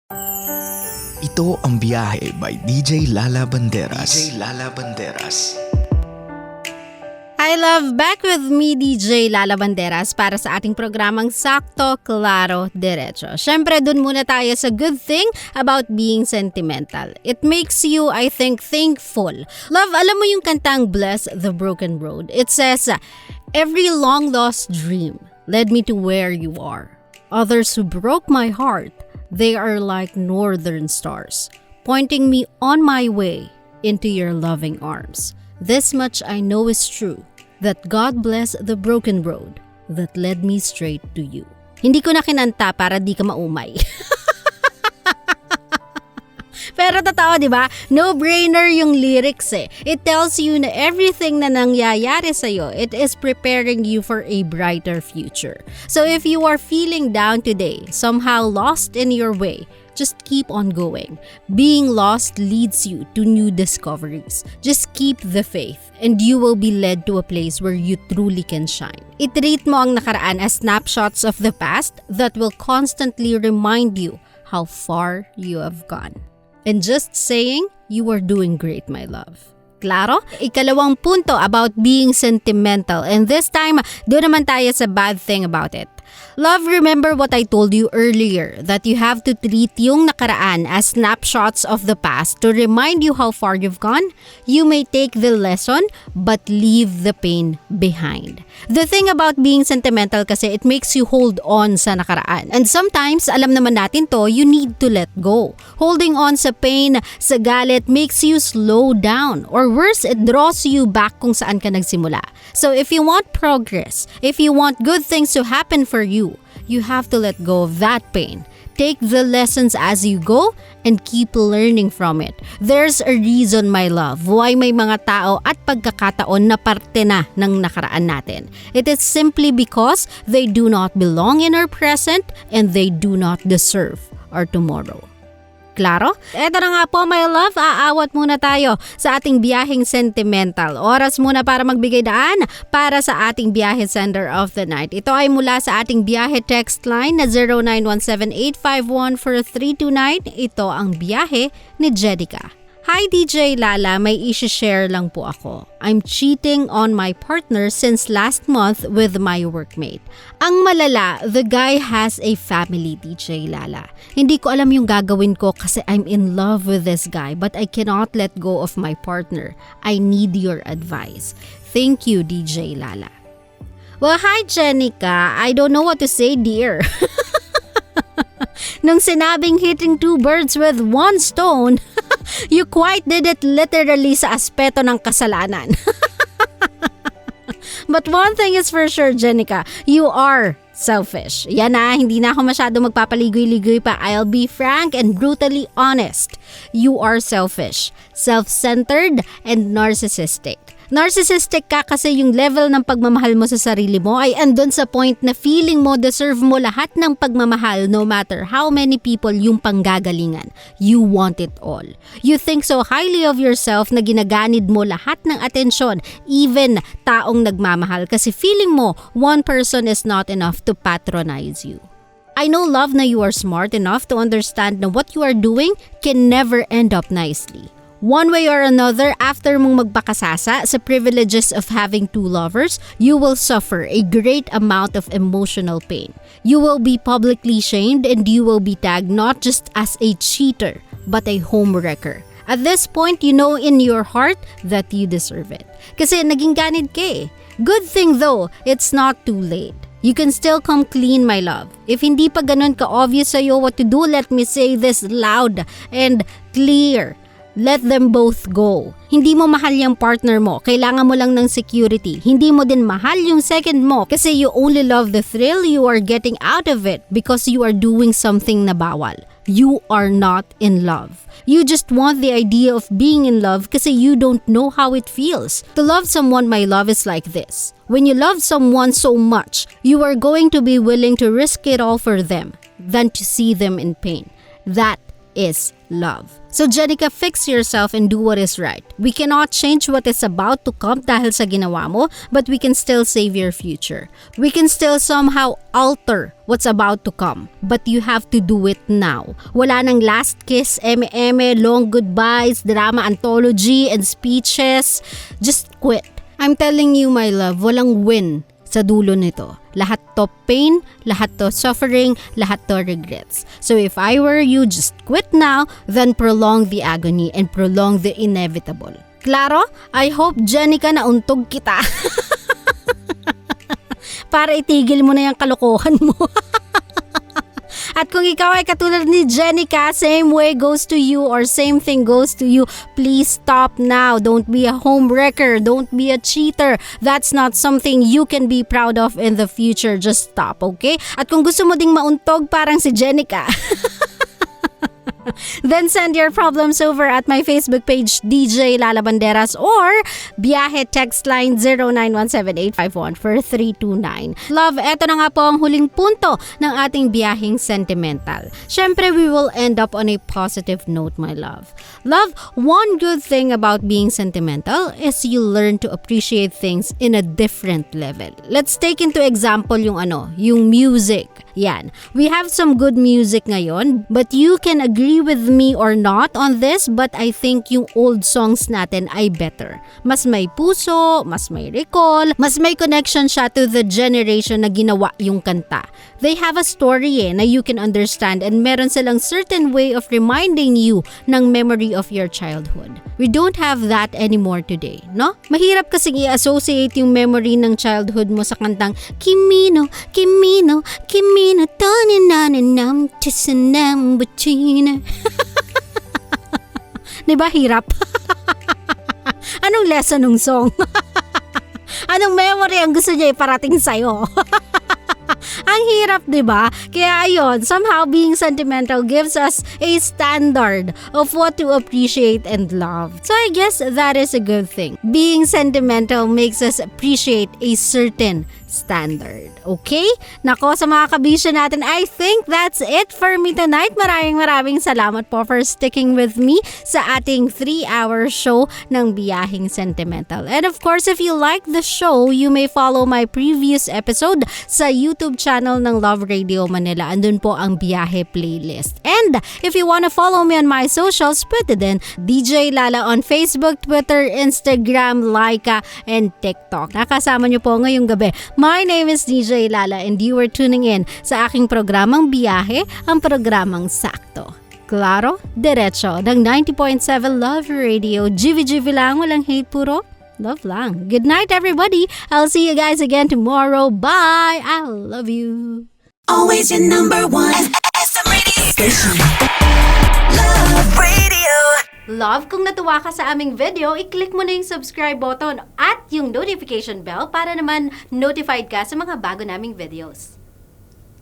Ito ang Biyahe by DJ Lala Banderas. I love back with me DJ Lala Banderas para sa ating programang Sakto, Klaro, Diretso. Syempre dun muna tayo sa good thing about being sentimental. It makes you, I think, thankful. Love, alam mo yung kantang Bless the Broken Road? It says, every long lost dream led me to where you are. Others who broke my heart, they are like northern stars, pointing me on my way into your loving arms. This much I know is true, that God bless the broken road that led me straight to you. Hindi ko na kinanta para di ka maumay. Pero totoo, di ba? No-brainer yung lyrics eh. It tells you na everything na nangyayari sa'yo, it is preparing you for a brighter future. So if you are feeling down today, somehow lost in your way, just keep on going. Being lost leads you to new discoveries. Just keep the faith and you will be led to a place where you truly can shine. I-treat mo ang nakaraan as snapshots of the past that will constantly remind you how far you have gone. And just saying, you are doing great, my love. Klaro? Ikalawang punto about being sentimental. And this time, doon naman tayo sa bad thing about it. Love, remember what I told you earlier, that you have to treat yung nakaraan as snapshots of the past to remind you how far you've gone. You may take the lesson, but leave the pain behind. The thing about being sentimental kasi, it makes you hold on sa nakaraan. And sometimes, alam naman natin to, you need to let go. Holding on sa pain, sa galit, makes you slow down. Or worse, it draws you back kung saan ka nagsimula. So if you want progress, if you want good things to happen for you, you have to let go of that pain. Take the lessons as you go and keep learning from it. There's a reason, my love, why may mga tao at pagkakataon na parte na ng nakaraan natin. It is simply because they do not belong in our present and they do not deserve our tomorrow. Klaro? Eto na nga po, my love, aawat muna tayo sa ating biyaheng sentimental. Oras muna para magbigay daan para sa ating biyahe sender of the night. Ito ay mula sa ating biyahe text line na 0917-851-4329. Ito ang biyahe ni Jedica. Hi DJ Lala, may i-share lang po ako. I'm cheating on my partner since last month with my workmate. Ang malala, the guy has a family, DJ Lala. Hindi ko alam yung gagawin ko kasi I'm in love with this guy but I cannot let go of my partner. I need your advice. Thank you, DJ Lala. Well, hi Jenica. I don't know what to say, dear. Nung sinabing hitting two birds with one stone, you quite did it literally sa aspeto ng kasalanan. But one thing is for sure, Jenica, you are selfish. Yan na, hindi na ako masyado magpapaligoy-ligoy pa. I'll be frank and brutally honest. You are selfish, self-centered, and narcissistic. Narcissistic ka kasi yung level ng pagmamahal mo sa sarili mo ay andun sa point na feeling mo deserve mo lahat ng pagmamahal no matter how many people yung panggagalingan. You want it all. You think so highly of yourself na ginaganid mo lahat ng atensyon, even taong nagmamahal kasi feeling mo one person is not enough to patronize you. I know, love, na you are smart enough to understand na what you are doing can never end up nicely. One way or another, after mong magpakasasa sa privileges of having two lovers, you will suffer a great amount of emotional pain. You will be publicly shamed and you will be tagged not just as a cheater, but a homewrecker. At this point, you know in your heart that you deserve it. Kasi naging ganid ka eh. Good thing though, it's not too late. You can still come clean, my love. If hindi pa ganun ka-obvious sa'yo what to do, let me say this loud and clear. Let them both go. Hindi mo mahal yung partner mo. Kailangan mo lang ng security. Hindi mo din mahal yung second mo kasi you only love the thrill you are getting out of it because you are doing something na bawal. You are not in love. You just want the idea of being in love kasi you don't know how it feels. To love someone, my love, is like this. When you love someone so much, you are going to be willing to risk it all for them than to see them in pain. That is love. So Jenica, fix yourself and do what is right. We cannot change what is about to come dahil sa ginawa mo, but we can still save your future. We can still somehow alter what's about to come, but you have to do it now. Wala nang last kiss, eme-eme, long goodbyes, drama anthology, and speeches. Just quit. I'm telling you, my love, walang win sa dulo nito. Lahat to pain, lahat to suffering, lahat to regrets. So if I were you, just quit now, then prolong the agony and prolong the inevitable. Klaro? I hope, Jenica, na untog kita. Para itigil mo na yung kalokohan mo. At kung ikaw ay katulad ni Jenica, same way goes to you or same thing goes to you, please stop now. Don't be a homewrecker. Don't be a cheater. That's not something you can be proud of in the future. Just stop, okay? At kung gusto mo ding mauntog parang si Jenica, then send your problems over at my Facebook page, DJ Lala Banderas, or Biyahe text line 0917-851-4329. Love, eto na nga po ang huling punto ng ating biyaheng sentimental. Syempre, we will end up on a positive note, my love. Love, one good thing about being sentimental is you learn to appreciate things in a different level. Let's take into example yung music. Yan. We have some good music ngayon, but you can agree with me or not on this, but I think yung old songs natin ay better. Mas may puso, mas may recall, mas may connection siya to the generation na ginawa yung kanta. They have a story na you can understand, and meron silang certain way of reminding you ng memory of your childhood. We don't have that anymore today, no? Mahirap kasing i-associate yung memory ng childhood mo sa kantang Kimino, Kimino, Kimino, Taninanam, Tisanam, Butina. Diba hirap? Anong lesson ng song? Anong memory ang gusto niya iparating sa'yo? Ang hirap, diba? Kaya ayun, somehow being sentimental gives us a standard of what to appreciate and love. So I guess that is a good thing. Being sentimental makes us appreciate a certain standard. Okay? Nako, sa mga kabisyo natin, I think that's it for me tonight. Maraming salamat po for sticking with me sa ating 3-hour show ng Biyaheng Sentimental. And of course, if you like the show, you may follow my previous episode sa YouTube channel ng Love Radio Manila. Andun po ang Biyahe playlist. And if you wanna follow me on my socials, pwede din DJ Lala on Facebook, Twitter, Instagram, Laika, and TikTok. Nakasama niyo po ngayong gabi. My name is DJ Lala and you are tuning in sa aking programang Biyahe, ang programang Sakto. Klaro, Diretso, ng 90.7 Love Radio. GV lang, walang hate, puro love lang. Good night, everybody. I'll see you guys again tomorrow. Bye! I love you. Always your number one SM radio station. Love Radio. Love, kung natuwa ka sa aming video, i-click mo na yung subscribe button at yung notification bell para naman notified ka sa mga bago naming videos.